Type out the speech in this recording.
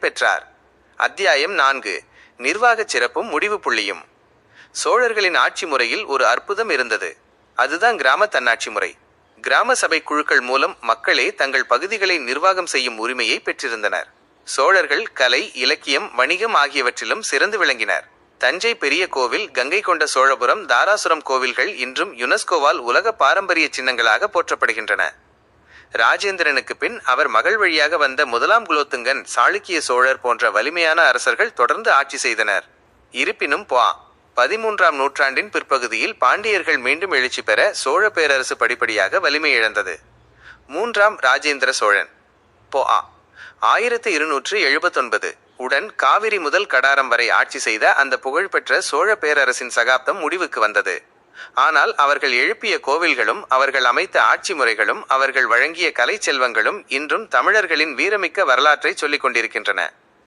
பெற்றார். அத்தியாயம் 4. நிர்வாகச் சிறப்பும் முடிவு புள்ளியும். சோழர்களின் ஆட்சி முறையில் ஒரு அற்புதம் இருந்தது. அதுதான் கிராம தன்னாட்சி முறை. கிராம சபை குழுக்கள் மூலம் மக்களே தங்கள் பகுதிகளை நிர்வாகம் செய்யும் உரிமையை பெற்றிருந்தனர். சோழர்கள் கலை, இலக்கியம், வணிகம் ஆகியவற்றிலும் சிறந்து விளங்கினர். தஞ்சை பெரிய கோவில், கங்கை கொண்ட சோழபுரம், தாராசுரம் கோவில்கள் இன்றும் யுனெஸ்கோவால் உலக பாரம்பரிய சின்னங்களாக போற்றப்படுகின்றன. ராஜேந்திரனுக்கு பின் அவர் மகள் வழியாக வந்த முதலாம் குலோத்துங்கன், சாளுக்கிய சோழர் போன்ற வலிமையான அரசர்கள் தொடர்ந்து ஆட்சி செய்தனர். இருப்பினும் 13ஆம் நூற்றாண்டின் பிற்பகுதியில் பாண்டியர்கள் மீண்டும் எழுச்சி பெற சோழ பேரரசு படிப்படியாக வலிமை இழந்தது. 3ஆம் ராஜேந்திர சோழன் 1279 உடன் காவிரி முதல் கடாரம் வரை ஆட்சி செய்த அந்த புகழ்பெற்ற சோழ பேரரசின் சகாப்தம் முடிவுக்கு வந்தது. ஆனால் அவர்கள் எழுப்பிய கோவில்களும் அவர்கள் அமைத்த ஆட்சி முறைகளும் அவர்கள் வழங்கிய கலை செல்வங்களும் இன்றும் தமிழர்களின் வீரமிக்க வரலாற்றை சொல்லிக் கொண்டிருக்கின்றன.